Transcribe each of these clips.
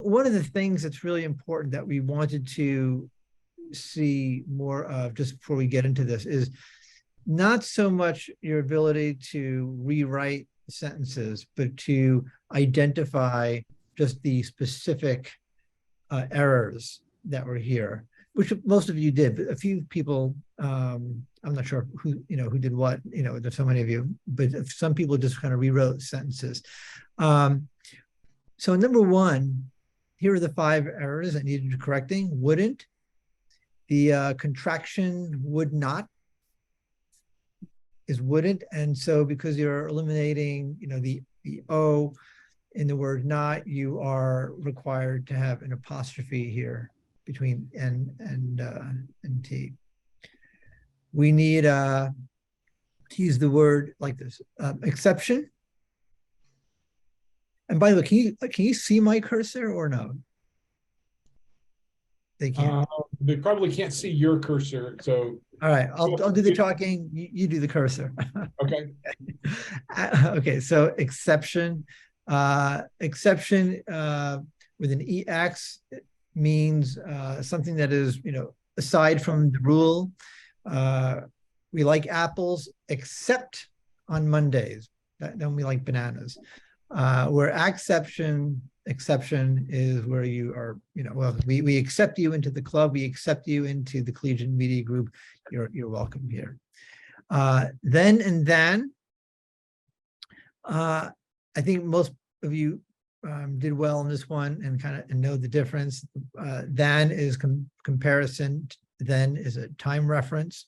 one of the things that's really important that we wanted to see more of just before we get into this is not so much your ability to rewrite sentences, but to identify just the specific errors that were here, which most of you did, but a few people, I'm not sure who did what, there's so many of you, but some people just kind of rewrote sentences. So number one, here are the 5 errors that needed correcting. Wouldn't. The contraction would not is wouldn't. And so because you're eliminating, the O in the word not, you are required to have an apostrophe here between N and T. We need to use the word like this, exception. And by the way, can you see my cursor or no? They can't. They probably can't see your cursor, so. All right, I'll do the talking. You do the cursor. Okay. Okay, so exception. Exception with an EX means something that is, aside from the rule. We like apples except on Mondays. Then we like bananas. Where exception is where you are, well, we accept you into the club, we accept you into the collegiate media group. You're welcome here. Then and then. I think most of you did well in this one and kind of know the difference. Than is comparison. Then is a time reference.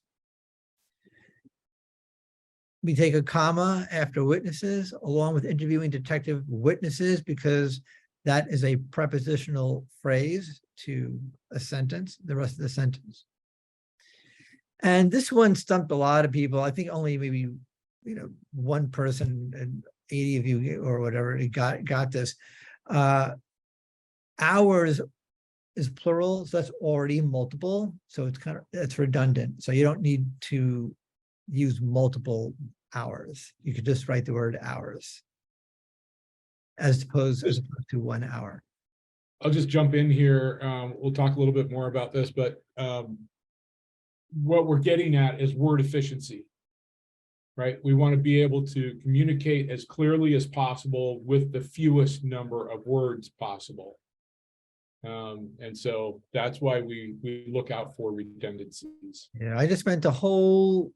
We take a comma after witnesses along with interviewing detective witnesses because that is a prepositional phrase to a sentence, the rest of the sentence. And this one stumped a lot of people. I think only maybe, one person and 80 of you or whatever got this. Hours is plural, so that's already multiple. So it's redundant. So you don't need to use multiple hours. You could just write the word hours as opposed to 1 hour. I'll just jump in here. We'll talk a little bit more about this, but what we're getting at is word efficiency, right? We want to be able to communicate as clearly as possible with the fewest number of words possible. And so that's why we look out for redundancies. Yeah, I just spent a whole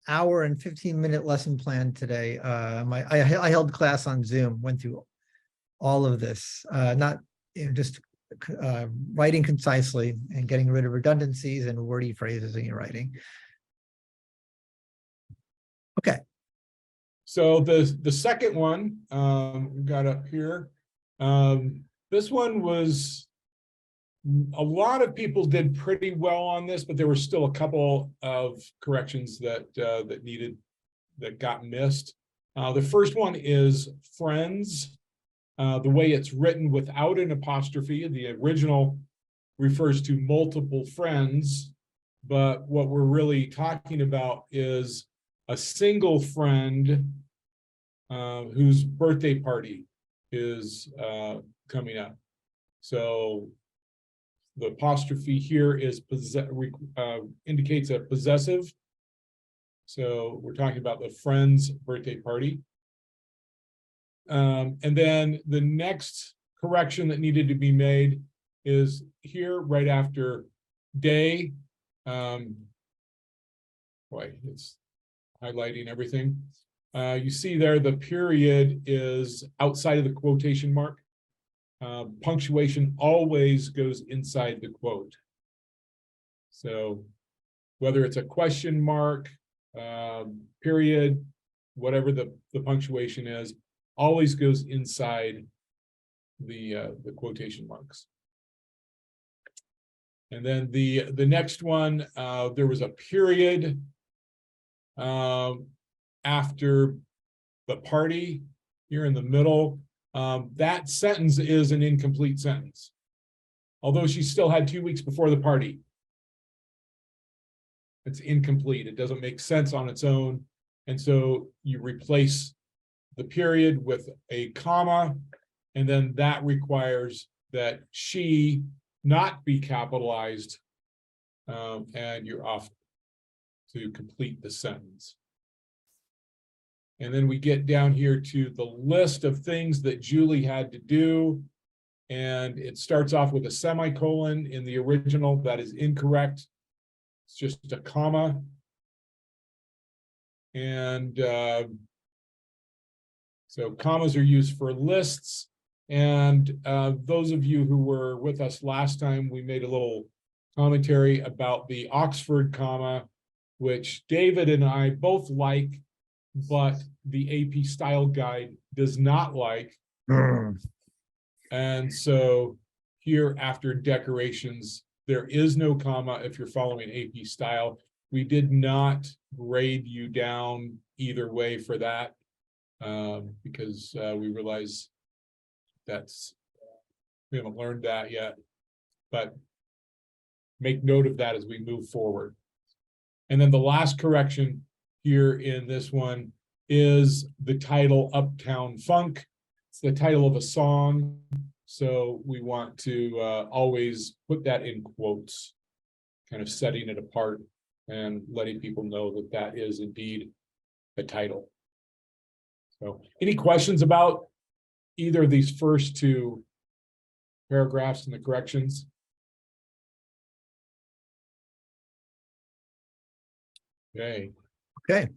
hour and 15-minute lesson plan today. I held class on Zoom, went through all of this, not just writing concisely and getting rid of redundancies and wordy phrases in your writing. Okay. So the second one we got up here, this one was, a lot of people did pretty well on this, but there were still a couple of corrections that got missed. The first one is friends. The way it's written without an apostrophe, the original refers to multiple friends, but what we're really talking about is a single friend whose birthday party is coming up. So the apostrophe here is indicates a possessive. So we're talking about the friend's birthday party. And then the next correction that needed to be made is here right after day. Boy, it's highlighting everything. You see there the period is outside of the quotation mark. Punctuation always goes inside the quote. So whether it's a question mark, period, whatever the punctuation is, always goes inside the quotation marks. And then the next one, there was a period after the party here in the middle. That sentence is an incomplete sentence, although she still had 2 weeks before the party. It's incomplete. It doesn't make sense on its own. And so you replace the period with a comma, and then that requires that she not be capitalized, and you're off to complete the sentence. And then we get down here to the list of things that Julie had to do. And it starts off with a semicolon in the original. That is incorrect. It's just a comma. And so commas are used for lists. And those of you who were with us last time, we made a little commentary about the Oxford comma, which David and I both like, but the AP style guide does not like. And so here after decorations, there is no comma if you're following AP style. We did not grade you down either way for that, because we realize we haven't learned that yet, but make note of that as we move forward. And then the last correction here in this one is the title Uptown Funk. It's the title of a song, so we want to always put that in quotes, kind of setting it apart and letting people know that that is indeed the title. So any questions about either of these first two paragraphs and the corrections? Okay. Okay.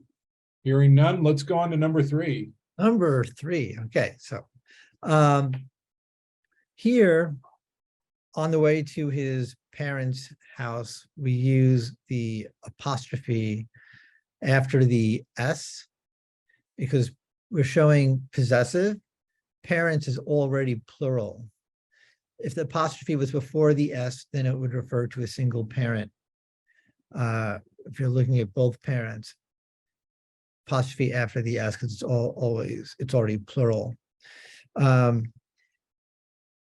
Hearing none, let's go on to number 3. Number 3. Okay, so here on the way to his parents' house, we use the apostrophe after the S because we're showing possessive. Parents is already plural. If the apostrophe was before the S, then it would refer to a single parent. If you're looking at both parents, apostrophe after the S, because it's already plural.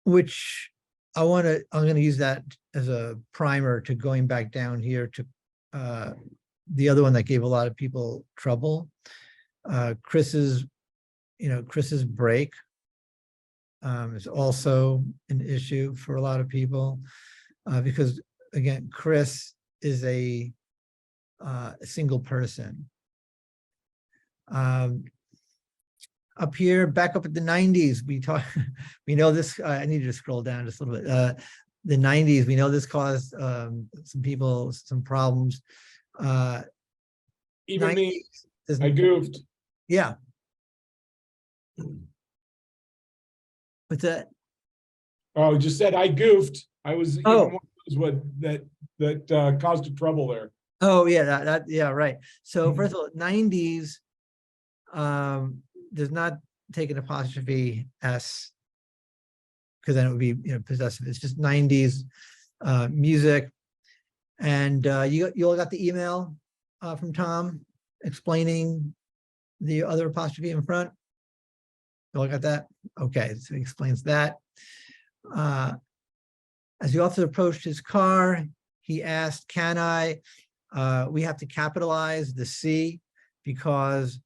Which I'm going to use that as a primer to going back down here to the other one that gave a lot of people trouble. Chris's break is also an issue for a lot of people because again, Chris is a single person. Up here, back up at the 90s, we know this, I need to scroll down just a little bit. The 90s, we know this caused some people some problems. Even me, I goofed. Yeah. What's that? Oh, just said I goofed. I was even one of those that caused a trouble there. Oh yeah, yeah, right. So first of all, 90s does not take an apostrophe S because then it would be possessive. It's just 90s music. And you all got the email from Tom explaining the other apostrophe in front. You all got that? Okay, so he explains that. As the officer approached his car, he asked, can I? We have to capitalize the C because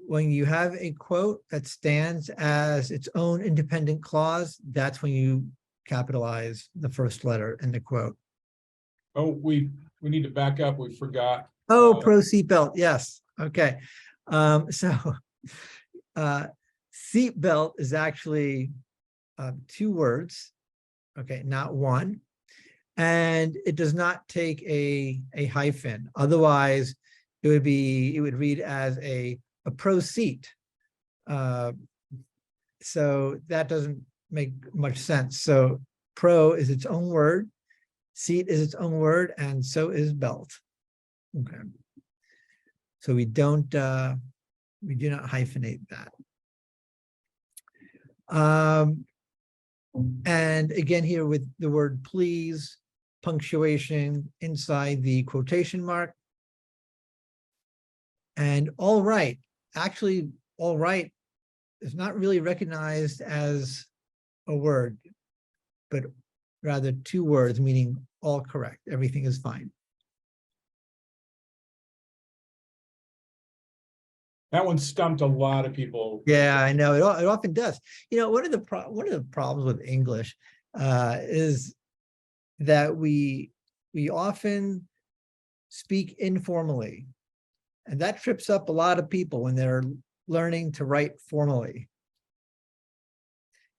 when you have a quote that stands as its own independent clause, that's when you capitalize the first letter in the quote. Oh, we need to back up. We forgot. Oh, pro seatbelt. Yes. Okay. So seatbelt is actually 2 words. Okay, not one. And it does not take a hyphen. Otherwise, it would read as a pro seat. So that doesn't make much sense. So pro is its own word, seat is its own word, and so is belt. Okay. So we do not hyphenate that. And again, here with the word please, punctuation inside the quotation mark. And all right, actually, all right is not really recognized as a word, but rather 2 words, meaning all correct. Everything is fine. That one stumped a lot of people. Yeah, I know it often does. One of the problems with English is that we often speak informally, and that trips up a lot of people when they're learning to write formally.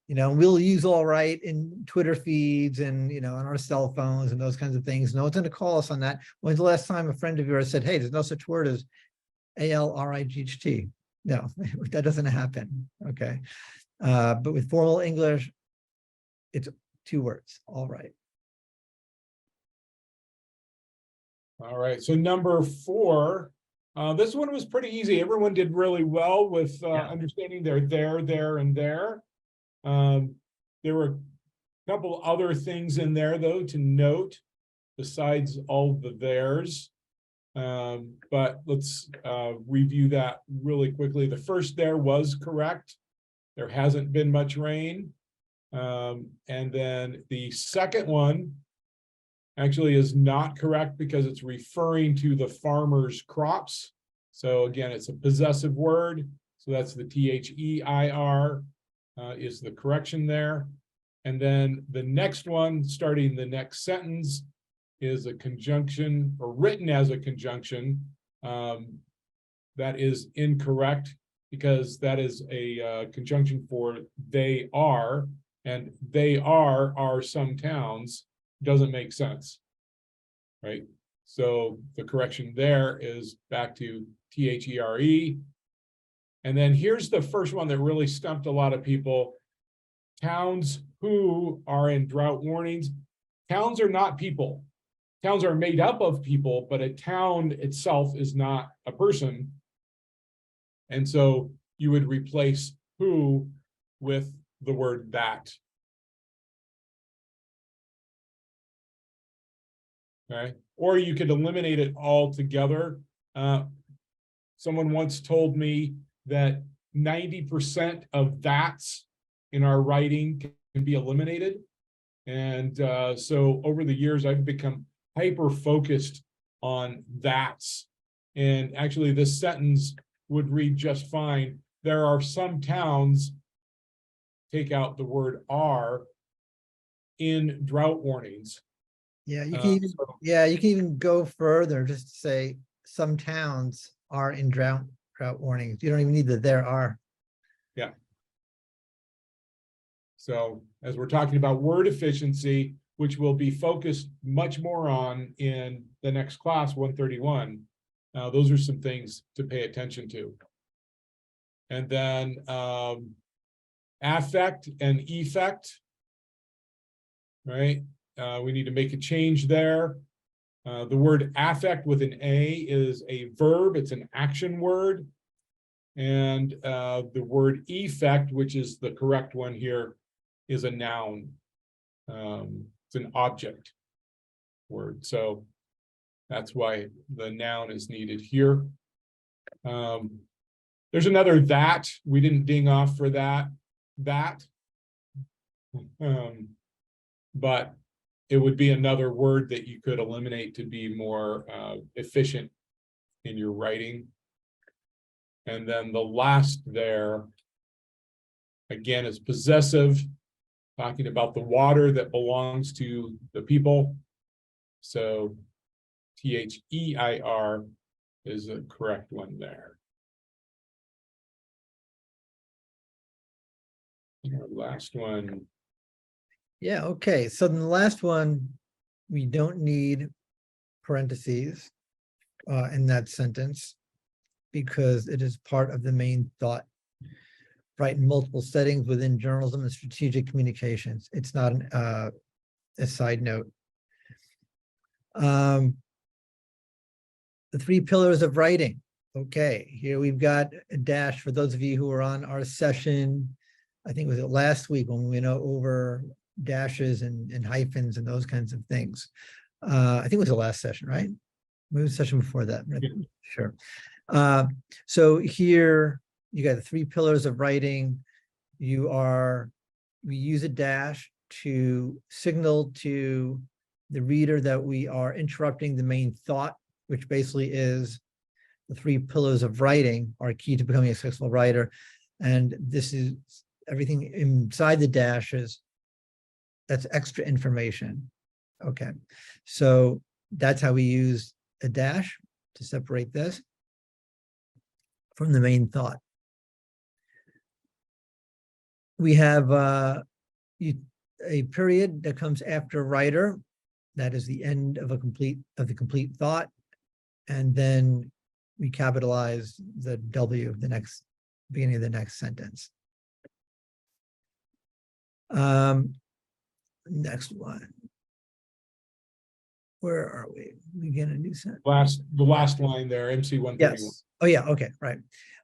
We'll use all right in Twitter feeds and, on our cell phones and those kinds of things. No one's going to call us on that. When's the last time a friend of yours said, hey, there's no such word as ALRIGHT? No, that doesn't happen. Okay. But with formal English, it's 2 words, all right. All right, so number 4, this one was pretty easy. Everyone did really well with understanding their there, and there. There were a couple other things in there, though, to note, besides all the theirs. But let's review that really quickly. The first there was correct. There hasn't been much rain. And then the second one actually is not correct because it's referring to the farmer's crops. So again, it's a possessive word. So that's the THEIR is the correction there. And then the next one, starting the next sentence, is a conjunction, or written as a conjunction. That is incorrect because that is a conjunction for they are, and they are some towns. Doesn't make sense, right? So the correction there is back to THERE. And then here's the first one that really stumped a lot of people. Towns who are in drought warnings. Towns are not people. Towns are made up of people, but a town itself is not a person. And so you would replace who with the word that. Okay, or you could eliminate it altogether. Someone once told me that 90% of that's in our writing can be eliminated. And so over the years, I've become hyper-focused on that's. And actually, this sentence would read just fine. There are some towns, take out the word are, in drought warnings. Yeah, you can even go further, just to say some towns are in drought warnings. You don't even need the there are. Yeah. So as we're talking about word efficiency, which will be focused much more on in the next class, 131, those are some things to pay attention to. And then affect and effect, right? We need to make a change there. The word affect with an A is a verb. It's an action word. And the word effect, which is the correct one here, is a noun. It's an object word. So that's why the noun is needed here. There's another that. We didn't ding off for that. But it would be another word that you could eliminate to be more efficient in your writing. And then the last there, again, is possessive, talking about the water that belongs to the people. So THEIR is the correct one there. And our last one. Yeah, okay. So then the last one, we don't need parentheses in that sentence because it is part of the main thought. Right, in multiple settings within journalism and strategic communications. It's not a side note. The 3 pillars of writing. Okay, here we've got a dash for those of you who were on our session. I think was it last week when we went over dashes and hyphens and those kinds of things. I think it was the last session, right? Maybe the session before that. Yeah. Sure. So here you got the 3 pillars of writing. We use a dash to signal to the reader that we are interrupting the main thought, which basically is the 3 pillars of writing are key to becoming a successful writer. And this is everything inside the dashes That's extra information. Okay, so that's how we use a dash to separate this from the main thought. We have a period that comes after writer. That is the end of the complete thought. And then we capitalize the W of the beginning of the next sentence. Next one. Where are we? We get a new sentence. The last line there, MC131. Yes. Oh yeah. Okay. Right.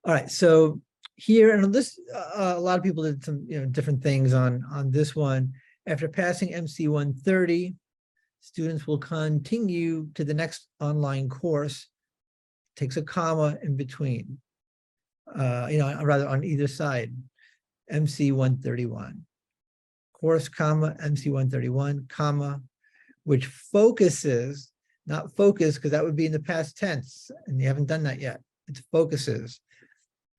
All right. So here, and this, a lot of people did some, different things on this one. After passing MC130, students will continue to the next online course. Takes a comma in between, rather on either side. MC131. Course, comma, MC131, comma, which focuses, not focus, because that would be in the past tense, and you haven't done that yet. It focuses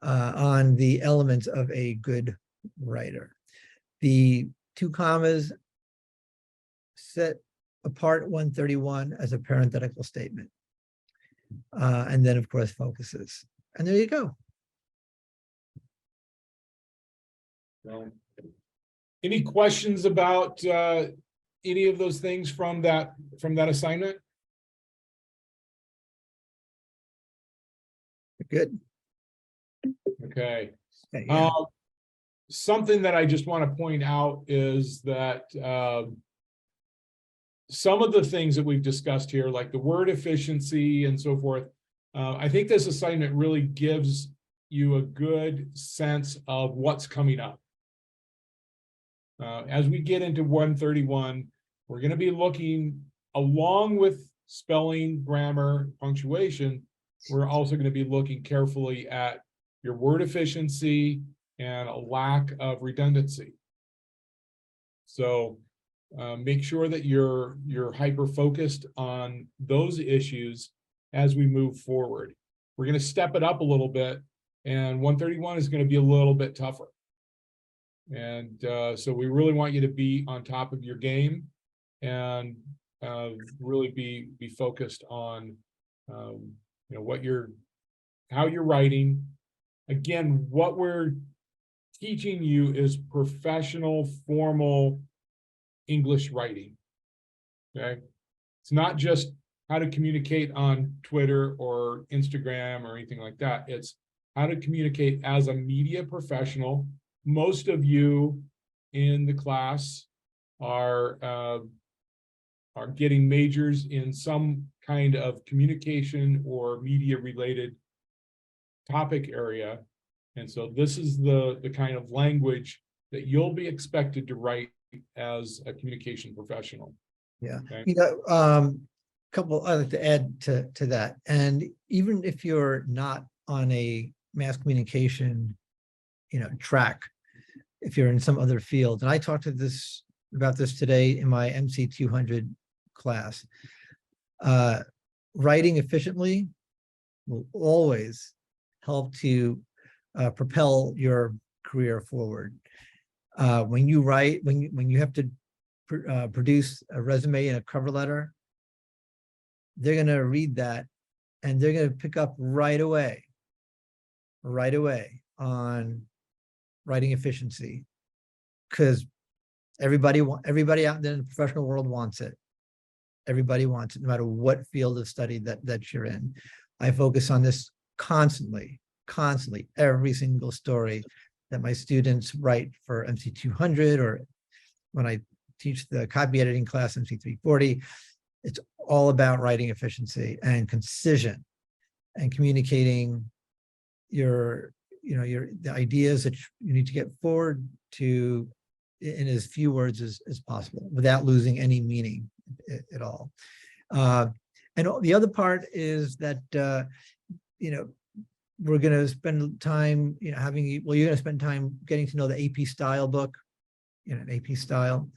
on the elements of a good writer. The two commas set apart 131 as a parenthetical statement. And then, of course, focuses. And there you go. Any questions about any of those things from that assignment? Good. Okay. Yeah. Something that I just want to point out is that some of the things that we've discussed here, like the word efficiency and so forth, I think this assignment really gives you a good sense of what's coming up. As we get into 131, we're going to be looking, along with spelling, grammar, punctuation, we're also going to be looking carefully at your word efficiency and a lack of redundancy. So make sure that you're hyper-focused on those issues as we move forward. We're going to step it up a little bit, and 131 is going to be a little bit tougher. And so we really want you to be on top of your game and really be focused on how you're writing. Again, what we're teaching you is professional, formal English writing. Okay, it's not just how to communicate on Twitter or Instagram or anything like that. It's how to communicate as a media professional. Most of you in the class are getting majors in some kind of communication or media related topic area. And so this is the kind of language that you'll be expected to write as a communication professional. Yeah. Okay? Couple I'd like to add to that. And even if you're not on a mass communication, track, if you're in some other field, and I talked about this today in my MC200 class, writing efficiently will always help to propel your career forward. When you write, when you have to produce a resume and a cover letter, they're going to read that and they're going to pick up right away on writing efficiency, because everybody out there in the professional world wants it. Everybody wants it, no matter what field of study that you're in. I focus on this constantly, every single story that my students write for MC200, or when I teach the copy editing class, MC340, it's all about writing efficiency and concision and communicating the ideas that you need to get forward to in as few words as possible without losing any meaning at all. And the other part is that, we're going to spend time, you're going to spend time getting to know the AP style book, an AP style.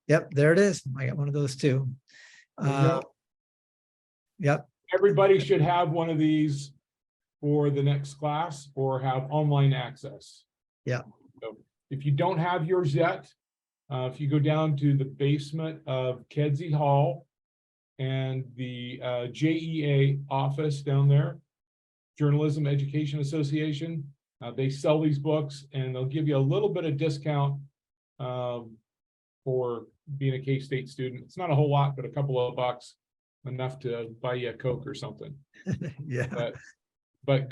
Yep, there it is. I got one of those too. Yep. Everybody should have one of these for the next class or have online access. Yeah. So if you don't have yours yet, If you go down to the basement of Kedzie Hall and the JEA office down there, Journalism Education Association, they sell these books and they'll give you a little bit of discount for being a K-State student. It's not a whole lot, but a couple of bucks, enough to buy you a Coke or something. Yeah. But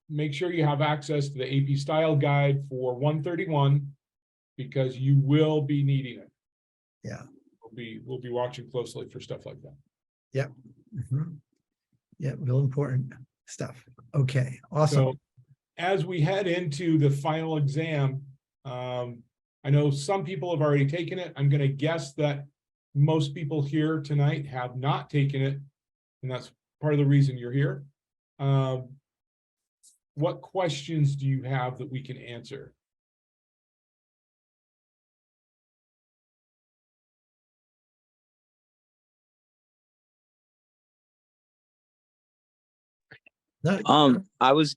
make sure you have access to the AP Style Guide for 131, because you will be needing it. Yeah. We'll be watching closely for stuff like that. Yep. Yeah, real important stuff. Okay, awesome. So as we head into the final exam, I know some people have already taken it. I'm going to guess that most people here tonight have not taken it, and that's part of the reason you're here. What questions do you have that we can answer? I was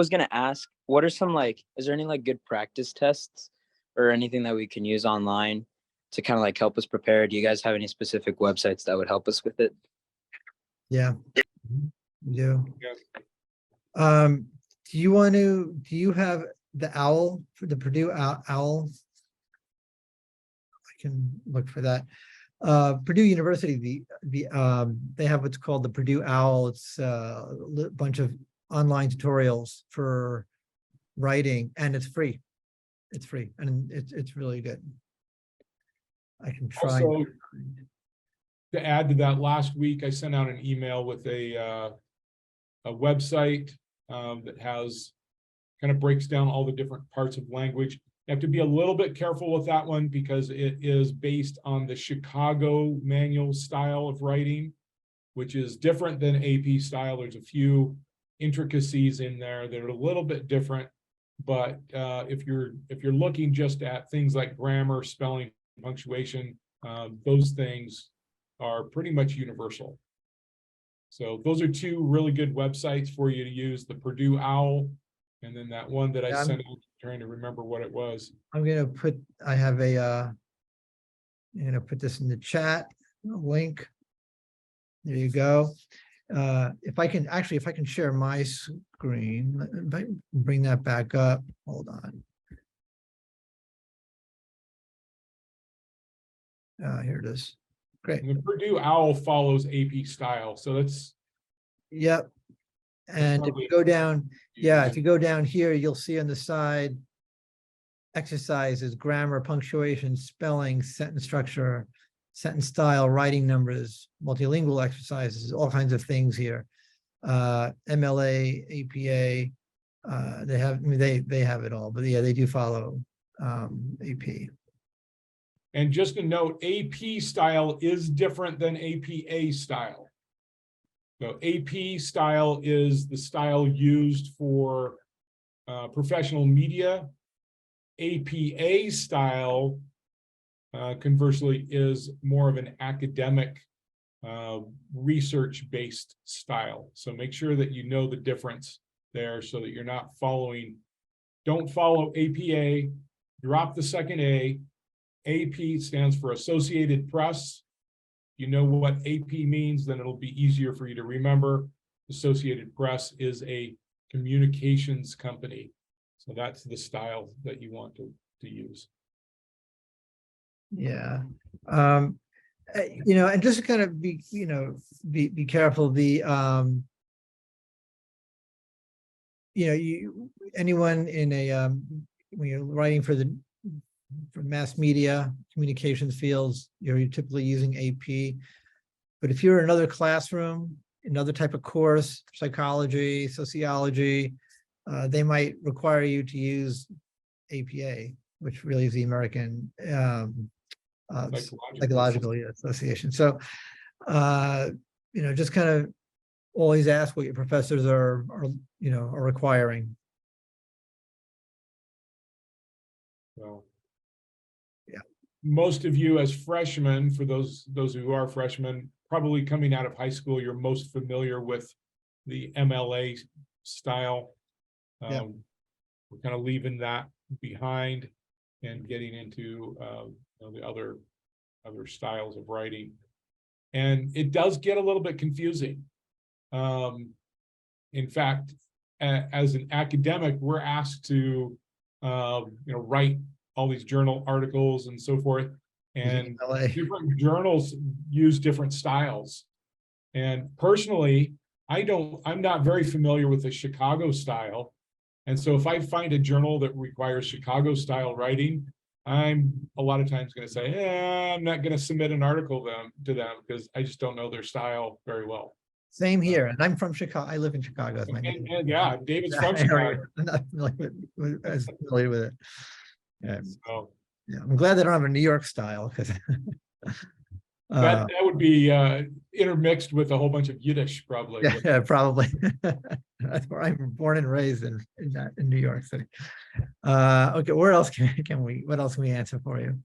gonna ask, what are some is there any good practice tests or anything that we can use online to kind of help us prepare? Do you guys have any specific websites that would help us with it? Yeah, we do. Yeah. Do you have the OWL for the Purdue OWL? I can look for that. Purdue University, they have what's called the Purdue OWL. It's a bunch of online tutorials for writing, and it's free. It's free, and it's really good. I can try. Also, to add to that, last week I sent out an email with a website that has kind of breaks down all the different parts of language. You have to be a little bit careful with that one because it is based on the Chicago manual style of writing, which is different than AP style. There's a few intricacies in there that are a little bit different, but if you're looking just at things like grammar, spelling, punctuation, those things are pretty much universal. So those are two really good websites for you to use: the Purdue OWL, and then that one that I sent out, trying to remember what it was. I'm gonna put. I have a. I'm gonna put this in the chat. Link. There you go. If I can share my screen, if I can bring that back up. Hold on. Here it is. Great. And the Purdue OWL follows AP style, so that's. Yep. And if you go down, if you go down here, you'll see on the side exercises, grammar, punctuation, spelling, sentence structure, sentence style, writing numbers, multilingual exercises, all kinds of things here. MLA, APA, they have it all, but yeah, they do follow AP. And just a note, AP style is different than APA style. So AP style is the style used for professional media. APA style, conversely, is more of an academic, research-based style. So make sure that you know the difference there so that you're not following. Don't follow APA, drop the second A. AP stands for Associated Press. You know what AP means, then it'll be easier for you to remember. Associated Press is a communications company. So that's the style that you want to use. Yeah. And just to kind of be careful, anyone in a, when you're writing for mass media communications fields, you're typically using AP. But if you're in another classroom, another type of course, psychology, sociology, they might require you to use APA, which really is the American Psychological Association. So, just kind of always ask what your professors are requiring. So, yeah, most of you as freshmen, for those who are freshmen, probably coming out of high school, you're most familiar with the MLA style. We're kind of leaving that behind and getting into the other styles of writing. And it does get a little bit confusing. In fact, as an academic, we're asked to, write all these journal articles and so forth. And different journals use different styles. And personally, I'm not very familiar with the Chicago style. And so if I find a journal that requires Chicago style writing, I'm a lot of times going to say, I'm not going to submit an article to them because I just don't know their style very well. Same here. And I'm from Chicago. I live in Chicago. As my name. And yeah, David's from Chicago. I'm not as familiar with it. Yeah. So, yeah, I'm glad they don't have a New York style because that would be intermixed with a whole bunch of Yiddish, probably. Yeah, probably. That's where I'm born and raised in New York City. Okay, where else what else can we answer for you?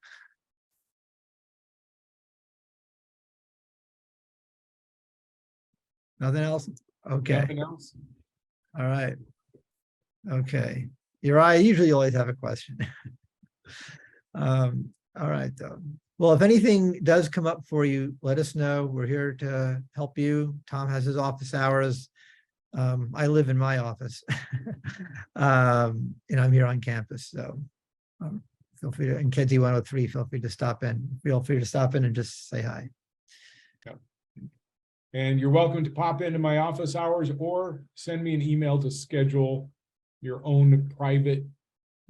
Nothing else? Okay. Nothing else? All right. Okay. I usually always have a question. All right, though. Well, if anything does come up for you, let us know. We're here to help you. Tom has his office hours. I live in my office. And I'm here on campus. So feel free to, in Kedzie 103, feel free to stop in. Feel free to stop in and just say hi. Yeah. And you're welcome to pop into my office hours or send me an email to schedule your own private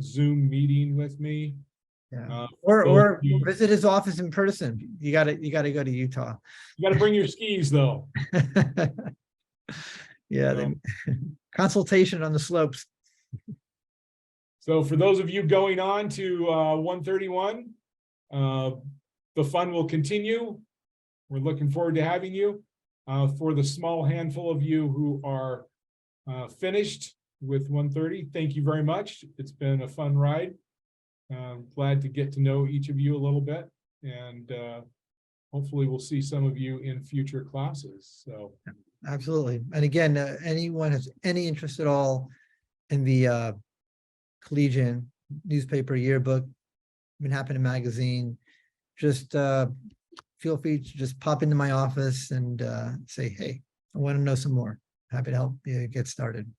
Zoom meeting with me. Yeah. Or visit his office in person. You gotta go to Utah. You gotta bring your skis though. Yeah, consultation on the slopes. So for those of you going on to 131, the fun will continue. We're looking forward to having you. For the small handful of you who are finished with 130, thank you very much. It's been a fun ride. Glad to get to know each of you a little bit, and hopefully we'll see some of you in future classes. So absolutely. And again, anyone has any interest at all in the collegiate newspaper yearbook, Manhattan Magazine, just feel free to just pop into my office and say, hey, I want to know some more. Happy to help you get started.